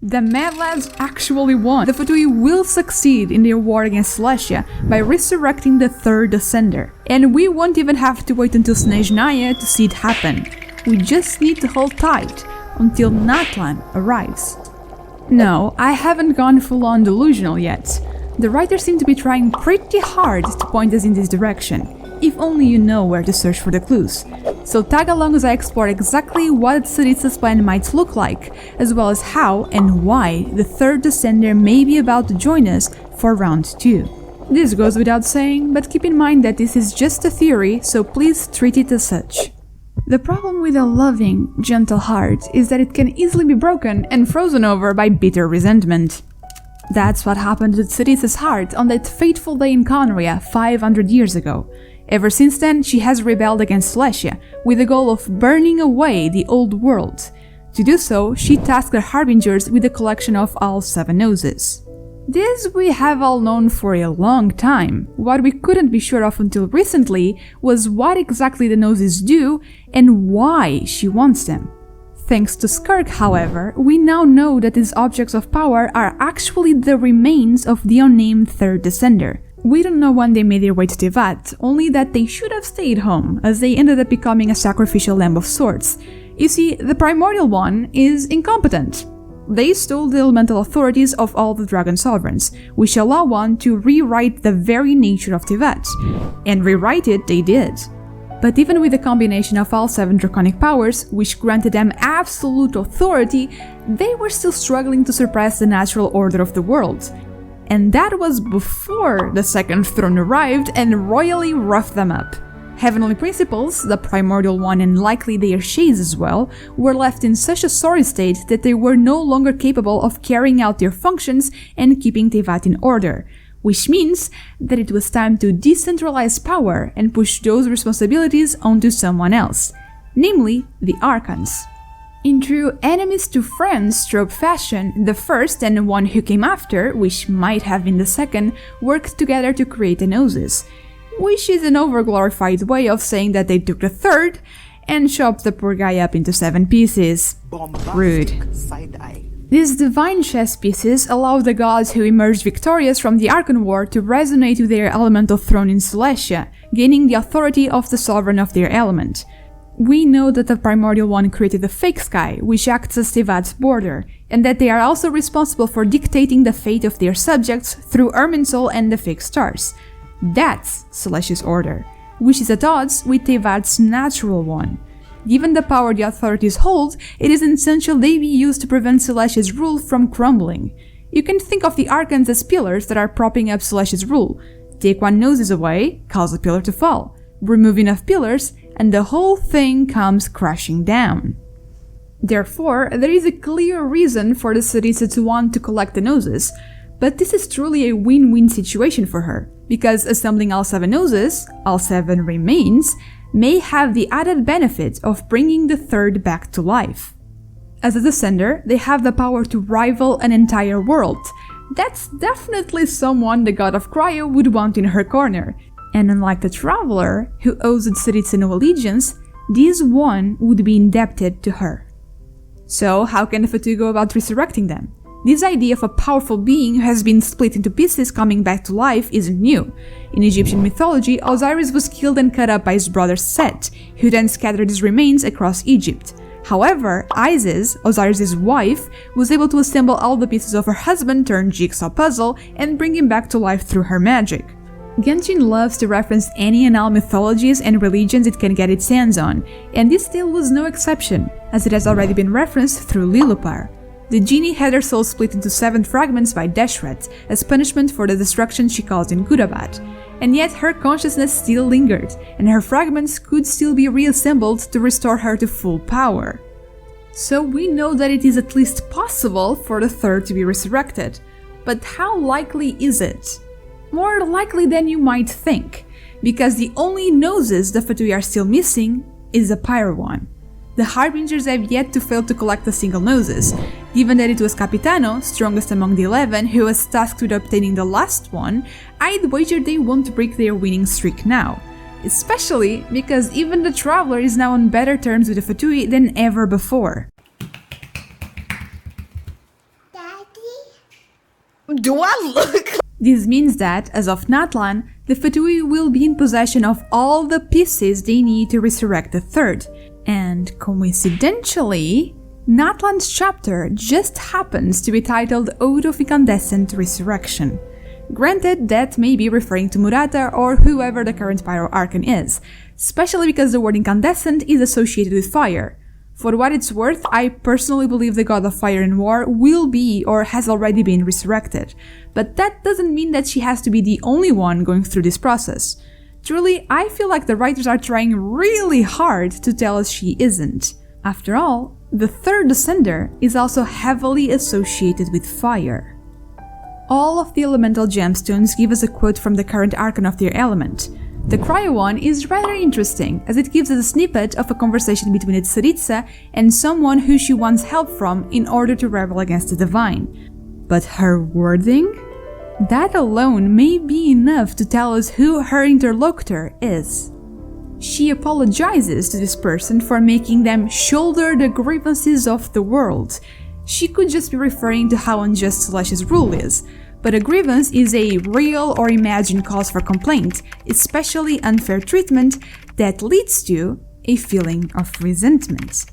The Mad Lads actually won. The Fatui will succeed in their war against Celestia by resurrecting the third Ascender. And we won't even have to wait until Snezhnaya to see it happen. We just need to hold tight until Natlan arrives. No, I haven't gone full-on delusional yet. The writers seem to be trying pretty hard to point us in this direction, if only you know where to search for the clues. So tag along as I explore exactly what Tsaritsa's plan might look like, as well as how and why the third Descender may be about to join us for round 2. This goes without saying, but keep in mind that this is just a theory, so please treat it as such. The problem with a loving, gentle heart is that it can easily be broken and frozen over by bitter resentment. That's what happened to Tsaritsa's heart on that fateful day in Conria 500 years ago. Ever since then, she has rebelled against Celestia, with the goal of burning away the old world. To do so, she tasked her harbingers with the collection of all 7 gnoses. This we have all known for a long time. What we couldn't be sure of until recently was what exactly the gnoses do and why she wants them. Thanks to Skirk, however, we now know that these objects of power are actually the remains of the unnamed third Descender. We don't know when they made their way to Teyvat, only that they should have stayed home, as they ended up becoming a sacrificial lamb of sorts. You see, the primordial one is incompetent. They stole the elemental authorities of all the dragon sovereigns, which allow one to rewrite the very nature of Teyvat. And rewrite it they did. But even with the combination of all 7 draconic powers, which granted them absolute authority, they were still struggling to suppress the natural order of the world. And that was before the second throne arrived and royally roughed them up. Heavenly Principles, the primordial one and likely their shades as well, were left in such a sorry state that they were no longer capable of carrying out their functions and keeping Teyvat in order, which means that it was time to decentralize power and push those responsibilities onto someone else, namely the Archons. In true enemies to friends trope fashion, the first and the one who came after, which might have been the second, worked together to create the gnosis, which is an overglorified way of saying that they took the third and chopped the poor guy up into 7 pieces. Rude. These divine chess pieces allow the gods who emerged victorious from the Archon War to resonate with their elemental throne in Celestia, gaining the authority of the sovereign of their element. We know that the primordial one created the fake sky, which acts as Teyvat's border, and that they are also responsible for dictating the fate of their subjects through Irminsul and the fake stars. That's Celestia's order, which is at odds with Teyvat's natural one. Given the power the authorities hold, it is essential they be used to prevent Celestia's rule from crumbling. You can think of the Archons as pillars that are propping up Celestia's rule. Take one gnosis away, cause a pillar to fall. Remove enough pillars, and the whole thing comes crashing down. Therefore, there is a clear reason for the Tsaritsa to want to collect the gnosis, but this is truly a win-win situation for her, because assembling all 7 gnoses, all 7 remains, may have the added benefit of bringing the third back to life. As a Descender, they have the power to rival an entire world. That's definitely someone the god of Cryo would want in her corner, and unlike the Traveler, who owes Tsaritsa no allegiance, this one would be indebted to her. So how can the Fatui go about resurrecting them? This idea of a powerful being who has been split into pieces coming back to life isn't new. In Egyptian mythology, Osiris was killed and cut up by his brother Set, who then scattered his remains across Egypt. However, Isis, Osiris' wife, was able to assemble all the pieces of her husband-turned-jigsaw puzzle and bring him back to life through her magic. Genshin loves to reference any and all mythologies and religions it can get its hands on, and this tale was no exception, as it has already been referenced through Lilupar. The genie had her soul split into 7 fragments by Deshret, as punishment for the destruction she caused in Gudabat, and yet her consciousness still lingered, and her fragments could still be reassembled to restore her to full power. So we know that it is at least possible for the third to be resurrected, but how likely is it? More likely than you might think, because the only gnosis the Fatui are still missing is a Pyro one. The Harbingers have yet to fail to collect a single gnosis. Given that it was Capitano, strongest among the 11, who was tasked with obtaining the last one, I'd wager they won't break their winning streak now. Especially because even the Traveler is now on better terms with the Fatui than ever before. Do I look? This means that, as of Natlan, the Fatui will be in possession of all the pieces they need to resurrect the third. And coincidentally, Natlan's chapter just happens to be titled Ode of Incandescent Ressurrection. Granted, that may be referring to Murata or whoever the current Pyro Archon is, especially because the word incandescent is associated with fire. For what it's worth, I personally believe the god of fire and war will be or has already been resurrected, but that doesn't mean that she has to be the only one going through this process. Truly, I feel like the writers are trying really hard to tell us she isn't. After all, the third Descender is also heavily associated with fire. All of the elemental gemstones give us a quote from the current Archon of their element. The Cryo one is rather interesting, as it gives us a snippet of a conversation between Tsaritsa and someone who she wants help from in order to rebel against the Divine. But her wording? That alone may be enough to tell us who her interlocutor is. She apologizes to this person for making them shoulder the grievances of the world. She could just be referring to how unjust Celestia's rule is, but a grievance is a real or imagined cause for complaint, especially unfair treatment that leads to a feeling of resentment.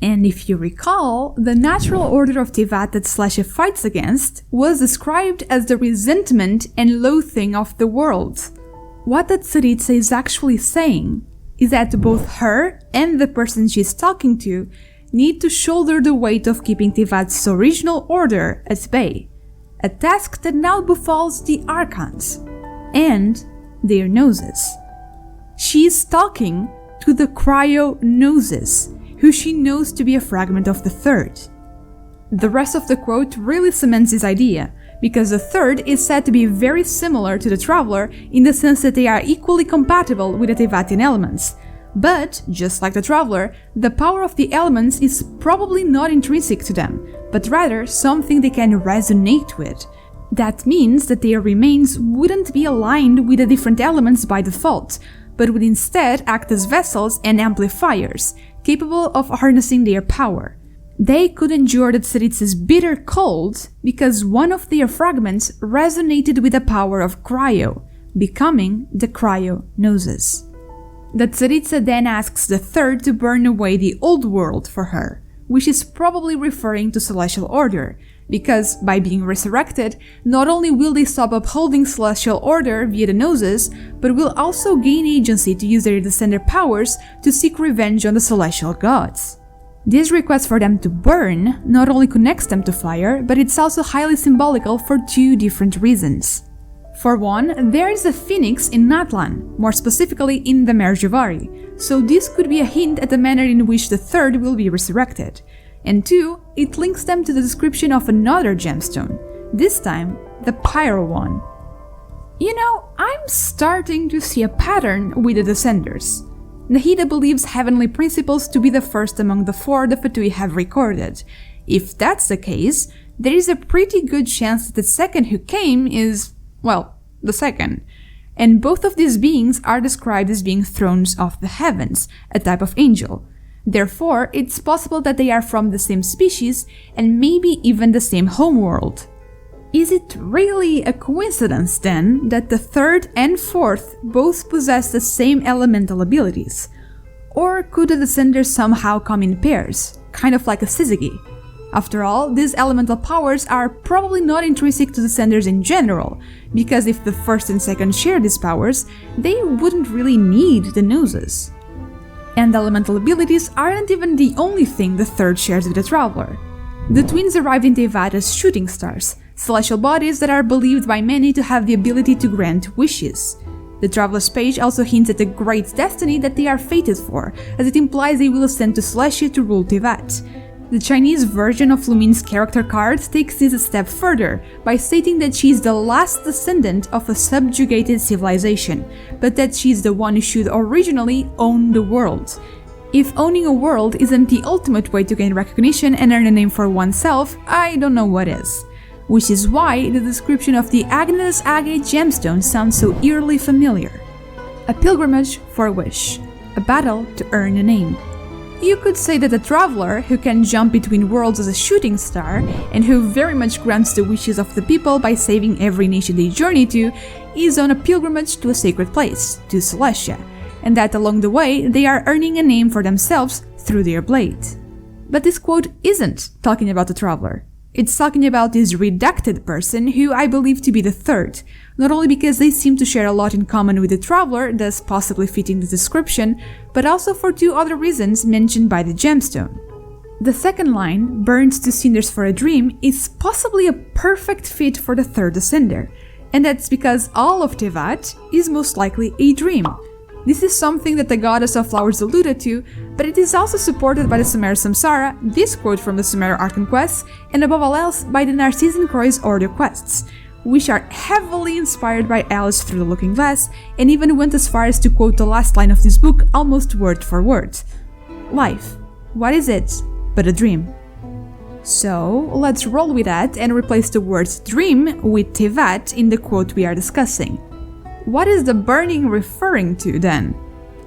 And if you recall, the natural order of Teyvat that Celestia fights against was described as the resentment and loathing of the world. What that Tsaritsa is actually saying is that both her and the person she's talking to need to shoulder the weight of keeping Teyvat's original order at bay. A task that now befalls the Archons and their gnoses. She is talking to the gnosis, who she knows to be a fragment of the third. The rest of the quote really cements this idea, because the third is said to be very similar to the Traveler in the sense that they are equally compatible with the Teyvatian elements. But, just like the Traveler, the power of the elements is probably not intrinsic to them, but rather something they can resonate with. That means that their remains wouldn't be aligned with the different elements by default, but would instead act as vessels and amplifiers, capable of harnessing their power. They could endure the Tsaritsa's bitter cold because one of their fragments resonated with the power of Cryo, becoming the gnosis. The Tsaritsa then asks the third to burn away the old world for her, which is probably referring to Celestial Order, because by being resurrected, not only will they stop upholding Celestial Order via the gnosis, but will also gain agency to use their Descender powers to seek revenge on the Celestial Gods. This request for them to burn not only connects them to fire, but it's also highly symbolical for two different reasons. For one, there is a phoenix in Natlan, more specifically in the Merjavari, so this could be a hint at the manner in which the third will be resurrected. And two, it links them to the description of another gemstone, this time the Pyro one. You know, I'm starting to see a pattern with the Descenders. Nahida believes heavenly principles to be the first among the four the Fatui have recorded. If that's the case, there is a pretty good chance that the second who came is, well, the second. And both of these beings are described as being thrones of the heavens, a type of angel. Therefore, it's possible that they are from the same species and maybe even the same homeworld. Is it really a coincidence, then, that the third and fourth both possess the same elemental abilities? Or could the Descenders somehow come in pairs, kind of like a syzygy? After all, these elemental powers are probably not intrinsic to Descenders in general, because if the first and second share these powers, they wouldn't really need the gnosis. And elemental abilities aren't even the only thing the third shares with the Traveler. The twins arrived in Teyvat as shooting stars, celestial bodies that are believed by many to have the ability to grant wishes. The Traveler's page also hints at the great destiny that they are fated for, as it implies they will ascend to Celestia to rule Teyvat. The Chinese version of Lumine's character card takes this a step further by stating that she is the last descendant of a subjugated civilization, but that she is the one who should originally own the world. If owning a world isn't the ultimate way to gain recognition and earn a name for oneself, I don't know what is. Which is why the description of the Agnes Agate gemstone sounds so eerily familiar. A pilgrimage for a wish, a battle to earn a name. You could say that a traveler who can jump between worlds as a shooting star and who very much grants the wishes of the people by saving every nation they journey to is on a pilgrimage to a sacred place, to Celestia, and that along the way they are earning a name for themselves through their blade. But this quote isn't talking about the traveler. It's talking about this redacted person who I believe to be the third, not only because they seem to share a lot in common with the traveler, thus possibly fitting the description, but also for two other reasons mentioned by the gemstone. The second line, burned to cinders for a dream, is possibly a perfect fit for the third ascender, and that's because all of Teyvat is most likely a dream. This is something that the goddess of flowers alluded to, but it is also supported by the Sumer Samsara, this quote from the Sumer Archon quests, and above all else by the Narcissian Croy's Order quests, which are heavily inspired by Alice through the Looking Glass, and even went as far as to quote the last line of this book almost word for word. Life. What is it but a dream? So, let's roll with that and replace the word dream with Teyvat in the quote we are discussing. What is the burning referring to then?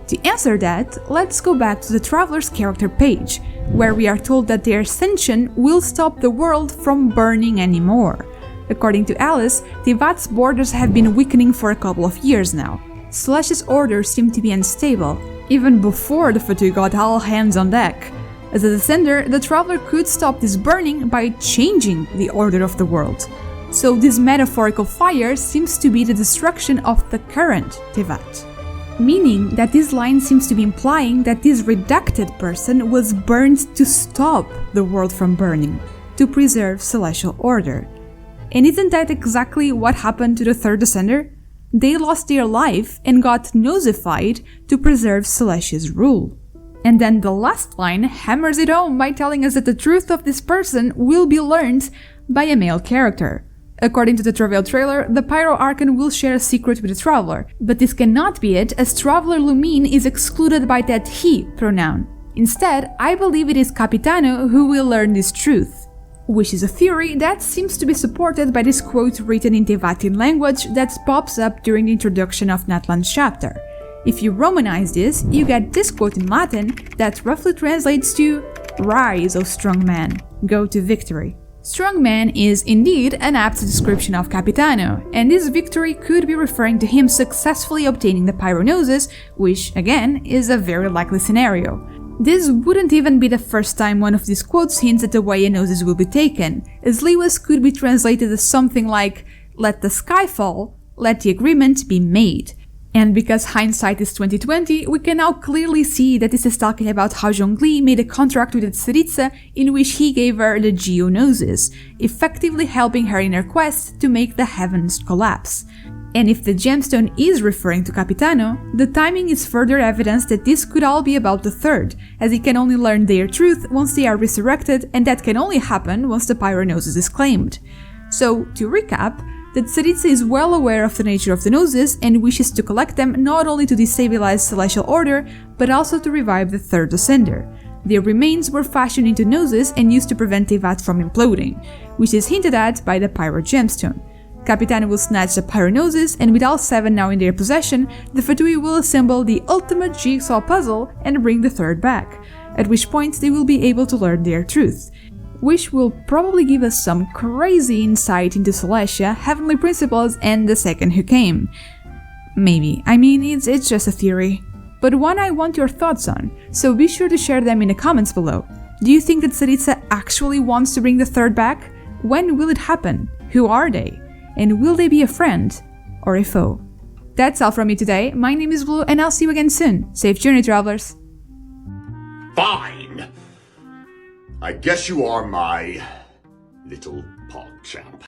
To answer that, let's go back to the Traveler's character page, where we are told that their ascension will stop the world from burning anymore. According to Alice, Teyvat's borders have been weakening for a couple of years now. Celestia's orders seem to be unstable, even before the Fatui got all hands on deck. As a descender, the Traveler could stop this burning by changing the order of the world. So this metaphorical fire seems to be the destruction of the current Teyvat. Meaning that this line seems to be implying that this redacted person was burned to stop the world from burning, to preserve celestial order. And isn't that exactly what happened to the third descender? They lost their life and got gnosified to preserve Celestia's rule. And then the last line hammers it home by telling us that the truth of this person will be learned by a male character. According to the Travail trailer, the Pyro Archon will share a secret with the Traveler, but this cannot be it as Traveler Lumine is excluded by that he pronoun. Instead, I believe it is Capitano who will learn this truth, which is a theory that seems to be supported by this quote written in Teyvatian language that pops up during the introduction of Natlan's chapter. If you Romanize this, you get this quote in Latin that roughly translates to "Rise, O strong man, go to victory." Strong man is indeed an apt description of Capitano, and this victory could be referring to him successfully obtaining the Pyro-gnosis, which, again, is a very likely scenario. This wouldn't even be the first time one of these quotes hints at the way a gnosis will be taken, as Lewis could be translated as something like, "Let the sky fall, let the agreement be made." And because hindsight is 2020, we can now clearly see that this is talking about how Zhongli made a contract with Tsaritsa in which he gave her the gnosis, effectively helping her in her quest to make the heavens collapse. And if the gemstone is referring to Capitano, the timing is further evidence that this could all be about the third, as he can only learn their truth once they are resurrected, and that can only happen once the Pyro-gnosis is claimed. So, to recap, that Tsaritsa is well aware of the nature of the gnosis and wishes to collect them not only to destabilize celestial order, but also to revive the third ascender. Their remains were fashioned into gnosis and used to prevent Teyvat from imploding, which is hinted at by the Pyro gemstone. Capitano will snatch the Pyro-gnosis, and with all 7 now in their possession, the Fatui will assemble the ultimate jigsaw puzzle and bring the third back, at which point they will be able to learn their truth, which will probably give us some crazy insight into Celestia, heavenly principles, and the second who came. Maybe. I mean, it's just a theory. But one I want your thoughts on, so be sure to share them in the comments below. Do you think that Tsaritsa actually wants to bring the third back? When will it happen? Who are they? And will they be a friend or a foe? That's all from me today. My name is Blue, and I'll see you again soon. Safe journey, travelers. Fine. I guess you are my little pog champ.